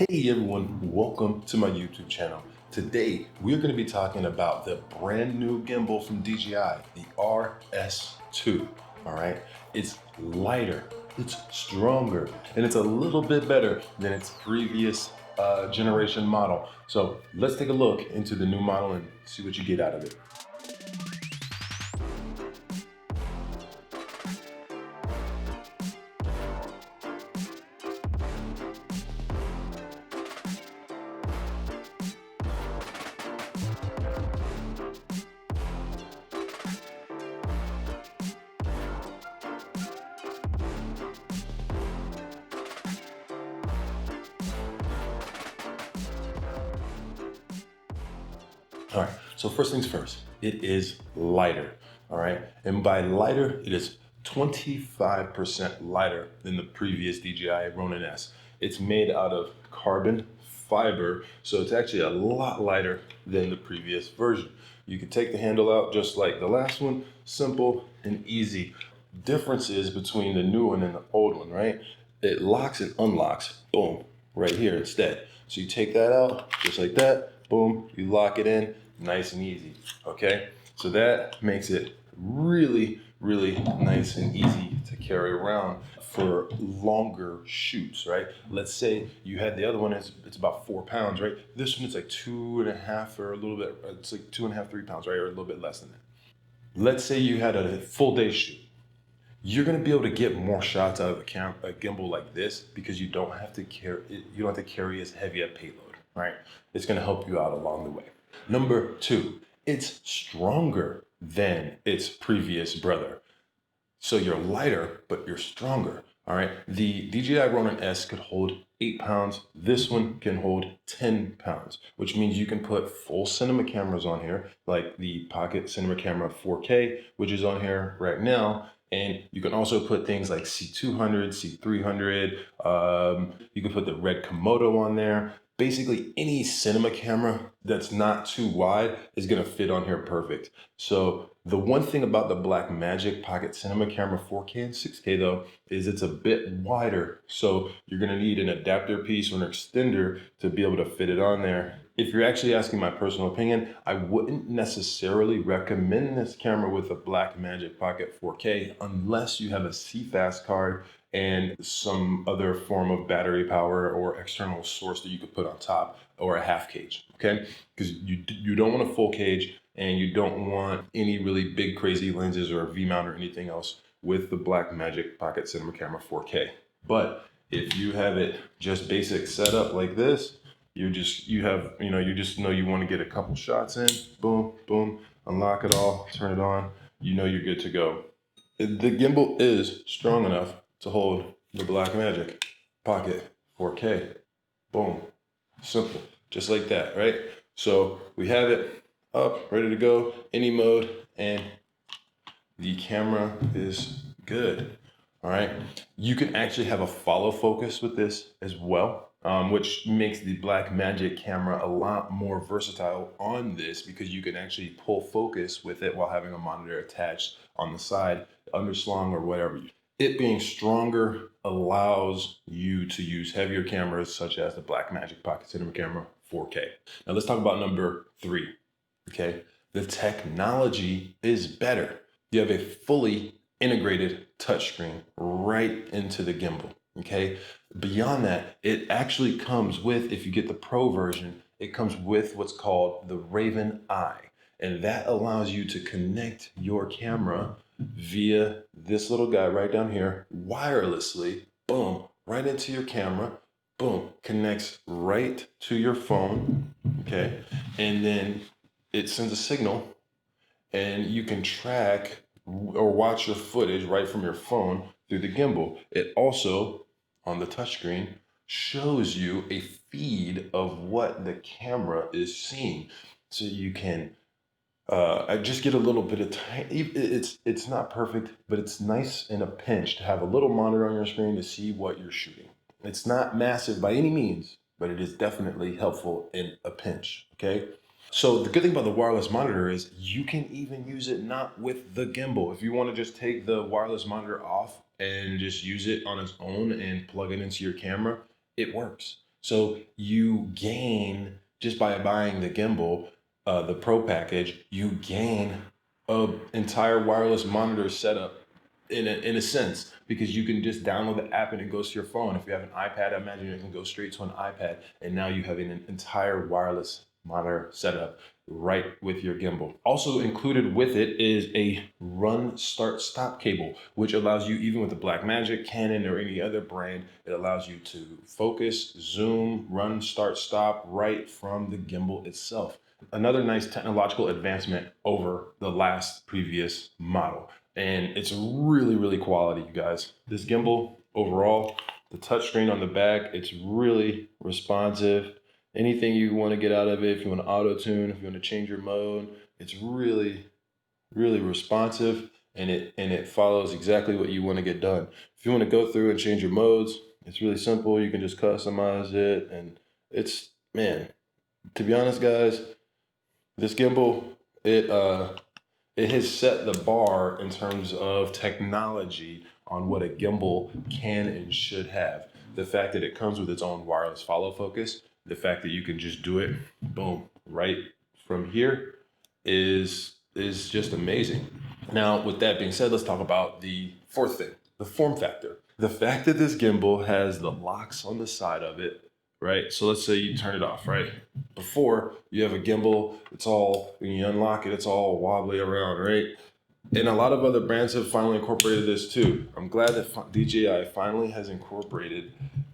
Hey everyone, welcome to my YouTube channel. Today, we're going to be talking about the brand new gimbal from DJI, the RS2. All right, it's lighter, it's stronger, and it's a little bit better than its previous generation model. So let's take a look into the new model and see what you get out of it. All right, so first things first, it is lighter, all right? And by lighter, it is 25% lighter than the previous DJI Ronin S. It's made out of carbon fiber, so it's actually a lot lighter than the previous version. You can take the handle out just like the last one, simple and easy. Differences between the new one and the old one, right? It locks and unlocks, boom, right here instead. So you take that out, just like that, boom, you lock it in, nice and easy, okay? So that makes it really, really nice and easy to carry around for longer shoots, right? Let's say you had the other one, it's about 4 pounds, right? This one is like 2.5 or a little bit, it's like 2.5, 3 pounds, right? Or a little bit less than that. Let's say you had a full day shoot. You're gonna be able to get more shots out of a gimbal like this because you don't have to carry as heavy a payload, right? It's gonna help you out along the way. Number two, it's stronger than its previous brother. So you're lighter, but you're stronger. All right. The DJI Ronin S could hold 8 pounds. This one can hold 10 pounds, which means you can put full cinema cameras on here, like the Pocket Cinema Camera 4K, which is on here right now. And you can also put things like C200, C300. You can put the Red Komodo on there. Basically, any cinema camera that's not too wide is going to fit on here perfect. So the one thing about the Blackmagic Pocket Cinema Camera 4K and 6K though, is it's a bit wider. So you're gonna need an adapter piece or an extender to be able to fit it on there. If you're actually asking my personal opinion, I wouldn't necessarily recommend this camera with a Blackmagic Pocket 4K unless you have a CFast card and some other form of battery power or external source that you could put on top, or a half cage, okay? Because you don't want a full cage, and you don't want any really big crazy lenses or a V-mount or anything else with the Blackmagic Pocket Cinema Camera 4K. But if you have it just basic setup like this, you just know you want to get a couple shots in, boom, boom, unlock it all, turn it on, you know you're good to go. The gimbal is strong enough to hold the Blackmagic Pocket 4K. Boom. Simple. Just like that, right? So we have it up, ready to go, any mode, and the camera is good. All right. You can actually have a follow focus with this as well, which makes the Blackmagic camera a lot more versatile on this because you can actually pull focus with it while having a monitor attached on the side, underslung or whatever. It being stronger allows you to use heavier cameras such as the Blackmagic Pocket Cinema Camera 4K. Now let's talk about number three, okay? The technology is better. You have a fully integrated touchscreen right into the gimbal, okay? Beyond that, it actually comes with, if you get the Pro version, it comes with what's called the Raven Eye. And that allows you to connect your camera via this little guy right down here, wirelessly, boom, right into your camera, boom, connects right to your phone, okay? And then it sends a signal and you can track or watch your footage right from your phone through the gimbal. It also, on the touchscreen, shows you a feed of what the camera is seeing. So you can I just get a little bit of time. It's not perfect, but it's nice in a pinch to have a little monitor on your screen to see what you're shooting. It's not massive by any means, but it is definitely helpful in a pinch, okay? So the good thing about the wireless monitor is you can even use it not with the gimbal. If you want to just take the wireless monitor off and just use it on its own and plug it into your camera, it works. So you gain, just by buying the gimbal, the Pro package, you gain a entire wireless monitor setup in a sense, because you can just download the app and it goes to your phone. If you have an iPad, I imagine it can go straight to an iPad, and now you have an entire wireless monitor setup right with your gimbal. Also included with it is a run, start, stop cable, which allows you, even with the Blackmagic, Canon, or any other brand, it allows you to focus, zoom, run, start, stop right from the gimbal itself. Another nice technological advancement over the last previous model. And it's really, really quality, you guys. This gimbal overall, the touchscreen on the back, it's really responsive. Anything you want to get out of it, if you want to auto tune, if you want to change your mode, it's really, really responsive, and it follows exactly what you want to get done. If you want to go through and change your modes, it's really simple. You can just customize it, and it's, man, to be honest, guys, this gimbal, it has set the bar in terms of technology on what a gimbal can and should have. The fact that it comes with its own wireless follow focus, the fact that you can just do it, boom, right from here is just amazing. Now, with that being said, let's talk about the fourth thing, the form factor. The fact that this gimbal has the locks on the side of it, right? So let's say you turn it off, right? Before, you have a gimbal, it's all, when you unlock it, it's all wobbly around, right? And a lot of other brands have finally incorporated this too. I'm glad that DJI finally has incorporated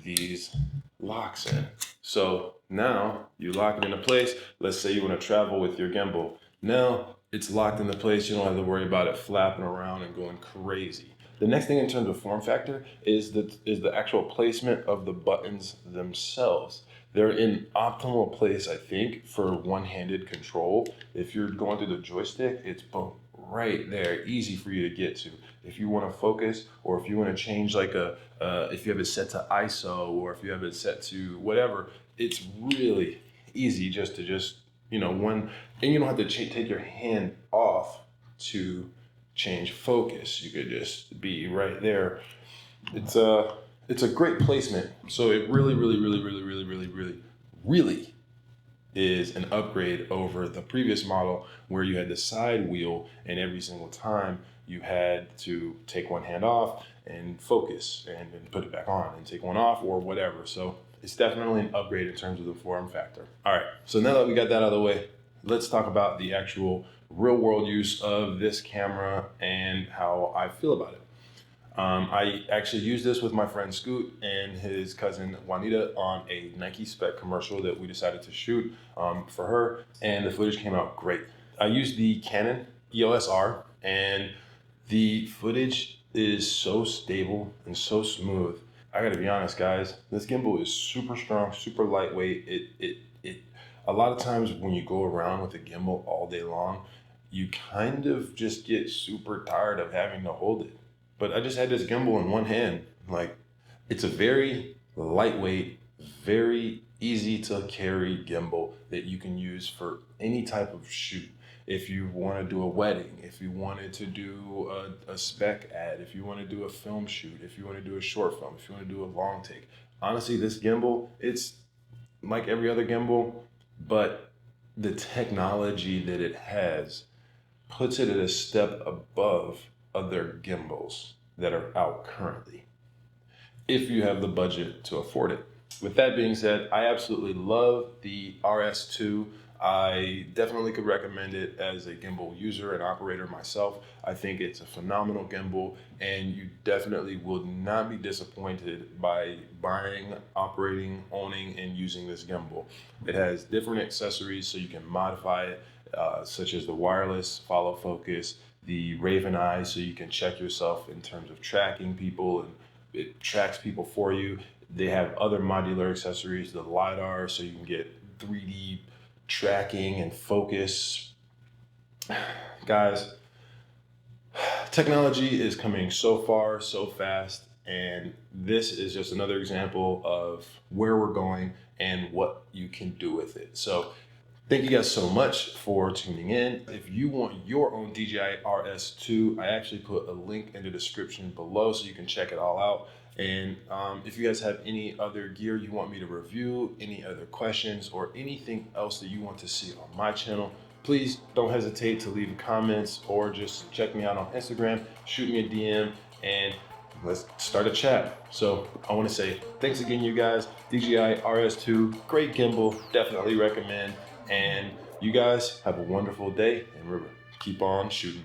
these locks in. So now you lock it into place. Let's say you want to travel with your gimbal. Now it's locked into place. You don't have to worry about it flapping around and going crazy. The next thing in terms of form factor is the actual placement of the buttons themselves. They're in optimal place, I think, for one-handed control. If you're going through the joystick, it's boom, right there, easy for you to get to. If you want to focus, or if you want to change like if you have it set to ISO, or if you have it set to whatever, it's really easy just to and you don't have to take your hand off to change focus. You could just be right there. It's a great placement. So it really, really, really, really, really, really, really, really is an upgrade over the previous model, where you had the side wheel, and every single time you had to take one hand off and focus and then put it back on and take one off or whatever. So it's definitely an upgrade in terms of the form factor. All right, so now that we got that out of the way, let's talk about the actual real world use of this camera and how I feel about it. I actually used this with my friend Scoot and his cousin Juanita on a Nike Spec commercial that we decided to shoot for her, and the footage came out great. I used the Canon EOS R, and the footage is so stable and so smooth. I gotta be honest, guys, this gimbal is super strong, super lightweight. It a lot of times when you go around with a gimbal all day long, you kind of just get super tired of having to hold it. But I just had this gimbal in one hand. Like, it's a very lightweight, very easy to carry gimbal that you can use for any type of shoot. If you want to do a wedding, if you wanted to do a spec ad, if you want to do a film shoot, if you want to do a short film, if you want to do a long take. Honestly, this gimbal, it's like every other gimbal, but the technology that it has puts it at a step above other gimbals that are out currently, if you have the budget to afford it. With that being said, I absolutely love the RS2. I definitely could recommend it as a gimbal user and operator myself. I think it's a phenomenal gimbal, and you definitely will not be disappointed by buying, operating, owning, and using this gimbal. It has different accessories so you can modify it, such as the wireless follow focus, the Raven Eye, so you can check yourself in terms of tracking people, and it tracks people for you. They have other modular accessories, the LiDAR, so you can get 3D tracking and focus. Guys, technology is coming so far, so fast, and this is just another example of where we're going and what you can do with it. So thank you guys so much for tuning in. If you want your own DJI RS2, I actually put a link in the description below so you can check it all out. And if you guys have any other gear you want me to review, any other questions, or anything else that you want to see on my channel, please don't hesitate to leave comments or just check me out on Instagram, shoot me a DM, and let's start a chat. So I want to say thanks again, you guys. DJI RS2, great gimbal, definitely recommend. And you guys have a wonderful day, and remember, keep on shooting.